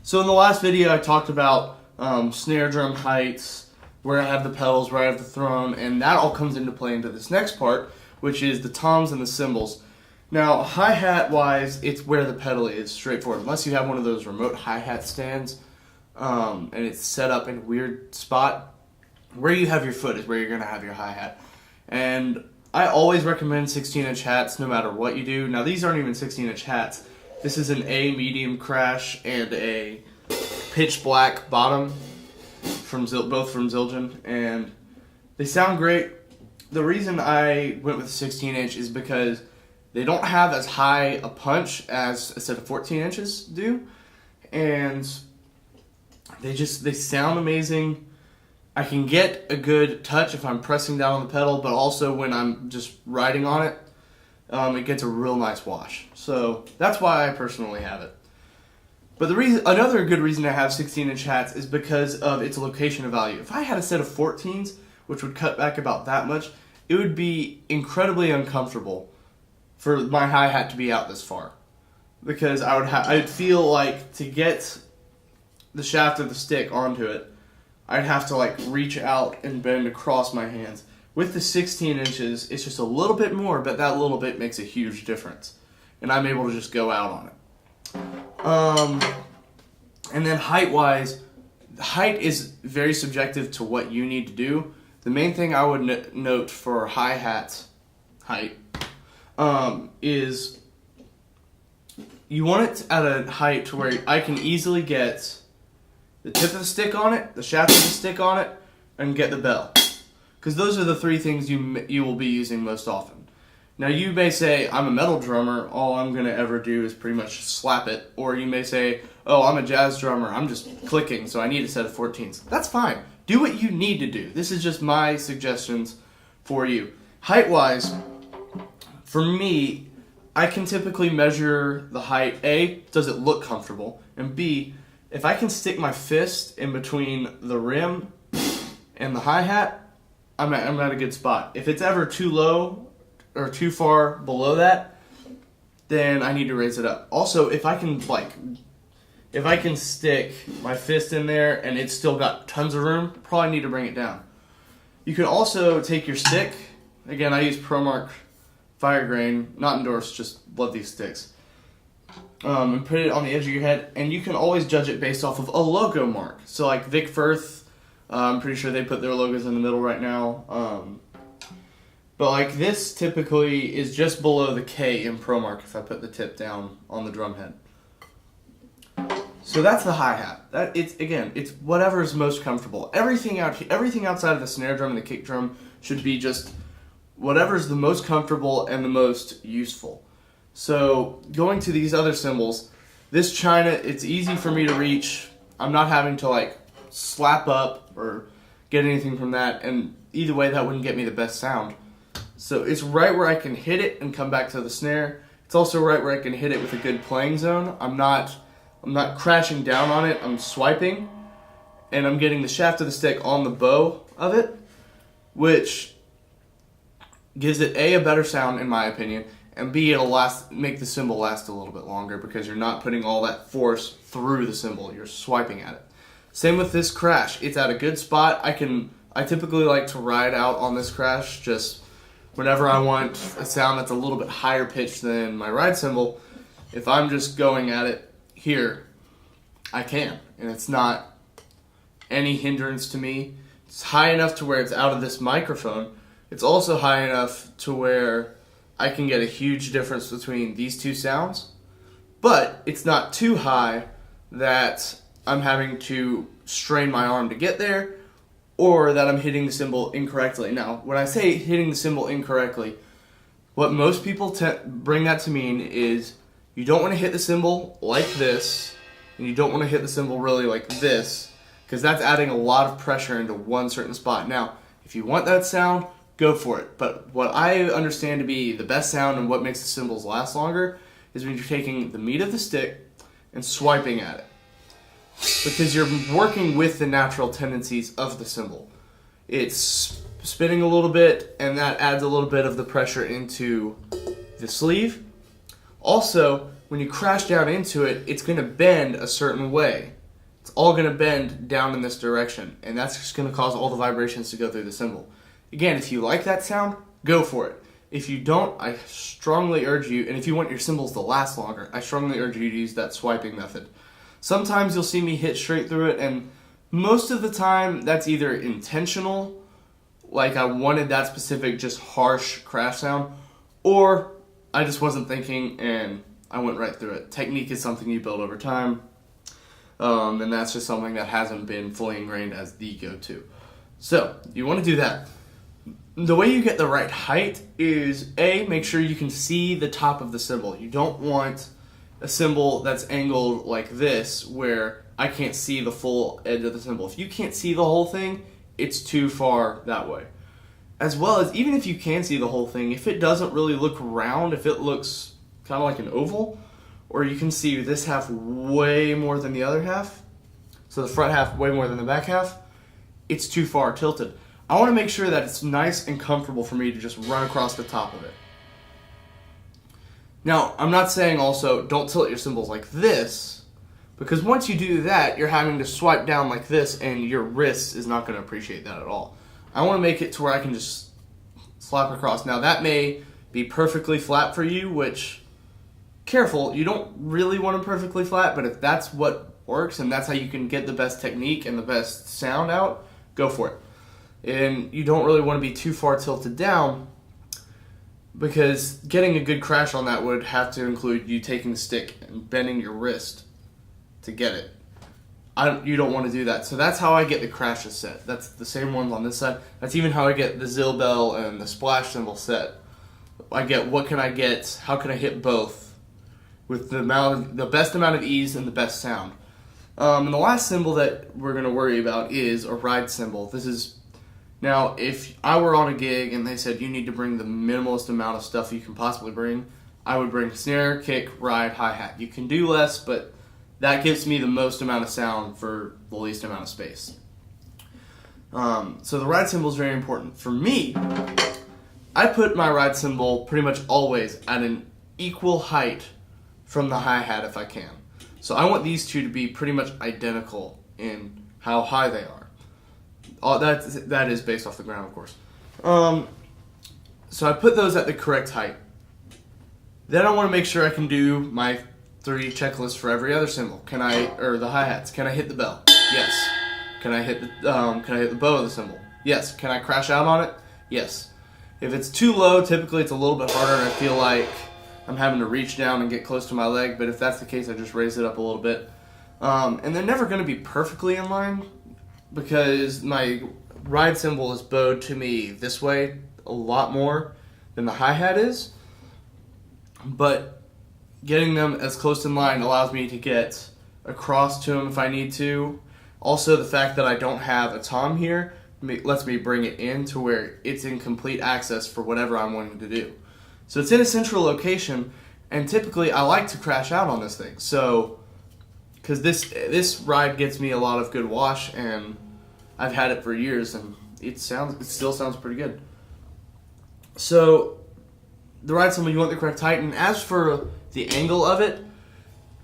So in the last video I talked about snare drum heights, where I have the pedals, where I have the throne, and that all comes into play into this next part, which is the toms and the cymbals. Now, hi-hat wise, it's where the pedal is, straightforward. Unless you have one of those remote hi-hat stands, and it's set up in a weird spot, where you have your foot is where you're going to have your hi-hat. And I always recommend 16-inch hats no matter what you do. Now, these aren't even 16-inch hats. This is an A medium crash and a pitch black bottom, both from Zildjian, and they sound great. The reason I went with 16-inch is because they don't have as high a punch as a set of 14 inches do, and they sound amazing. I can get a good touch if I'm pressing down on the pedal, but also when I'm just riding on it, it gets a real nice wash. So that's why I personally have it. But another good reason to have 16-inch hats is because of its location of value. If I had a set of 14s, which would cut back about that much, it would be incredibly uncomfortable for my hi-hat to be out this far. Because I'd feel like to get the shaft of the stick onto it, I'd have to like reach out and bend across my hands. With the 16 inches, it's just a little bit more, but that little bit makes a huge difference. And I'm able to just go out on it. And then height-wise, height is very subjective to what you need to do. The main thing I would note for hi-hat height is you want it at a height to where I can easily get the tip of the stick on it, the shaft of the stick on it, and get the bell. Because those are the three things you will be using most often. Now you may say, I'm a metal drummer, all I'm going to ever do is pretty much slap it. Or you may say, oh, I'm a jazz drummer, I'm just clicking, so I need a set of 14s. That's fine. Do what you need to do. This is just my suggestions for you. Height-wise, for me, I can typically measure the height. A, does it look comfortable? And B, if I can stick my fist in between the rim and the hi-hat, I'm at a good spot. If it's ever too low or too far below that, then I need to raise it up. Also, if I can stick my fist in there and it's still got tons of room, probably need to bring it down. You can also take your stick. Again, I use ProMark Fire Grain, not endorsed, just love these sticks. And put it on the edge of your head, and you can always judge it based off of a logo mark. So like Vic Firth, I'm pretty sure they put their logos in the middle right now. But like this typically is just below the K in ProMark if I put the tip down on the drum head. So that's the hi-hat. It's whatever is most comfortable. Everything outside of the snare drum and the kick drum should be just whatever is the most comfortable and the most useful. So going to these other cymbals, this China, it's easy for me to reach. I'm not having to like slap up or get anything from that, and either way that wouldn't get me the best sound. So it's right where I can hit it and come back to the snare. It's also right where I can hit it with a good playing zone. I'm not crashing down on it, I'm swiping, and I'm getting the shaft of the stick on the bow of it, which gives it a better sound in my opinion, and B, it'll make the cymbal last a little bit longer because you're not putting all that force through the cymbal, you're swiping at it. Same with this crash, it's at a good spot. I typically like to ride out on this crash just whenever I want a sound that's a little bit higher pitched than my ride cymbal. If I'm just going at it here, I can, and it's not any hindrance to me. It's high enough to where it's out of this microphone. It's also high enough to where I can get a huge difference between these two sounds, but it's not too high that I'm having to strain my arm to get there, or that I'm hitting the cymbal incorrectly. Now, when I say hitting the cymbal incorrectly, what most people bring that to mean is you don't want to hit the cymbal like this, and you don't want to hit the cymbal really like this, because that's adding a lot of pressure into one certain spot. Now, if you want that sound, go for it. But what I understand to be the best sound and what makes the cymbals last longer is when you're taking the meat of the stick and swiping at it. Because you're working with the natural tendencies of the cymbal. It's spinning a little bit, and that adds a little bit of the pressure into the sleeve. Also, when you crash down into it, it's going to bend a certain way. it's all going to bend down in this direction, and that's just going to cause all the vibrations to go through the cymbal. Again, if you like that sound, go for it. If you don't, I strongly urge you, and if you want your cymbals to last longer, I strongly urge you to use that swiping method. Sometimes you'll see me hit straight through it, and most of the time that's either intentional, like I wanted that specific just harsh crash sound, or I just wasn't thinking and I went right through it. Technique is something you build over time, and that's just something that hasn't been fully ingrained as the go-to. So, you want to do that. The way you get the right height is, A, make sure you can see the top of the cymbal. You don't want a cymbal that's angled like this where I can't see the full edge of the cymbal. If you can't see the whole thing, it's too far that way. As well as, even if you can see the whole thing, if it doesn't really look round, if it looks kind of like an oval, or you can see this half way more than the other half, so the front half way more than the back half, it's too far tilted. I want to make sure that it's nice and comfortable for me to just run across the top of it. Now, I'm not saying also don't tilt your cymbals like this, because once you do that, you're having to swipe down like this, and your wrist is not going to appreciate that at all. I want to make it to where I can just slap across. Now, that may be perfectly flat for you, which, careful, you don't really want them perfectly flat, but if that's what works and that's how you can get the best technique and the best sound out, go for it. And you don't really want to be too far tilted down, because getting a good crash on that would have to include you taking the stick and bending your wrist to get it. You don't want to do that. So that's how I get the crashes set. That's the same ones on this side. That's even how I get the ZilBele and the splash cymbal set. I get what can I get, how can I hit both with the best amount of ease and the best sound. And the last cymbal that we're going to worry about is a ride cymbal. This is, now if I were on a gig and they said you need to bring the minimalist amount of stuff you can possibly bring, I would bring snare, kick, ride, hi-hat. You can do less, but that gives me the most amount of sound for the least amount of space. So the ride cymbal is very important. For me, I put my ride cymbal pretty much always at an equal height from the hi-hat if I can. So I want these two to be pretty much identical in how high they are. That is based off the ground, of course. So I put those at the correct height. Then I want to make sure I can do my 3 checklists for every other cymbal. Or the hi-hats. Can I hit the bell? Yes. Can I hit the bow of the cymbal? Yes. Can I crash out on it? Yes. If it's too low, typically it's a little bit harder and I feel like I'm having to reach down and get close to my leg, but if that's the case, I just raise it up a little bit. And they're never going to be perfectly in line, because my ride cymbal is bowed to me this way a lot more than the hi-hat is, but getting them as close in line allows me to get across to them if I need to. Also, the fact that I don't have a tom here lets me bring it in to where it's in complete access for whatever I'm wanting to do. So it's in a central location, and typically I like to crash out on this thing. So, because this ride gets me a lot of good wash, and I've had it for years, and it still sounds pretty good. So the ride cymbal, you want the correct height, and as for the angle of it,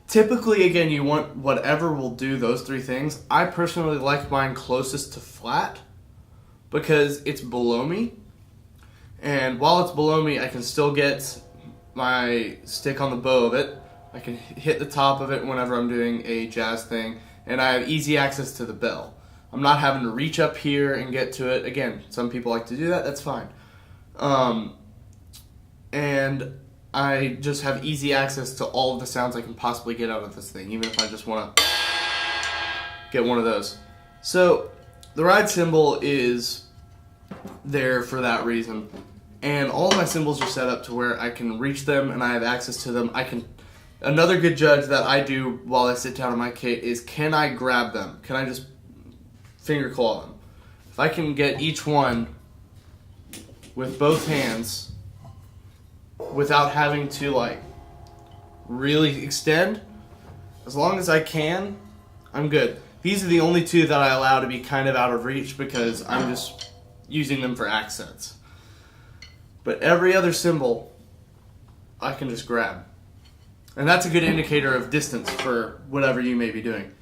typically, again, you want whatever will do those 3 things. I personally like mine closest to flat because it's below me. And while it's below me, I can still get my stick on the bow of it. I can hit the top of it whenever I'm doing a jazz thing. And I have easy access to the bell. I'm not having to reach up here and get to it. Again, some people like to do that. That's fine. And I just have easy access to all of the sounds I can possibly get out of this thing, even if I just want to get one of those. So the ride cymbal is there for that reason. And all of my cymbals are set up to where I can reach them and I have access to them. Another good judge that I do while I sit down in my kit is, can I grab them? Can I just finger claw them? If I can get each one with both hands without having to really extend, as long as I can, I'm good. These are the only 2 that I allow to be kind of out of reach because I'm just using them for accents. But every other cymbal I can just grab. And that's a good indicator of distance for whatever you may be doing.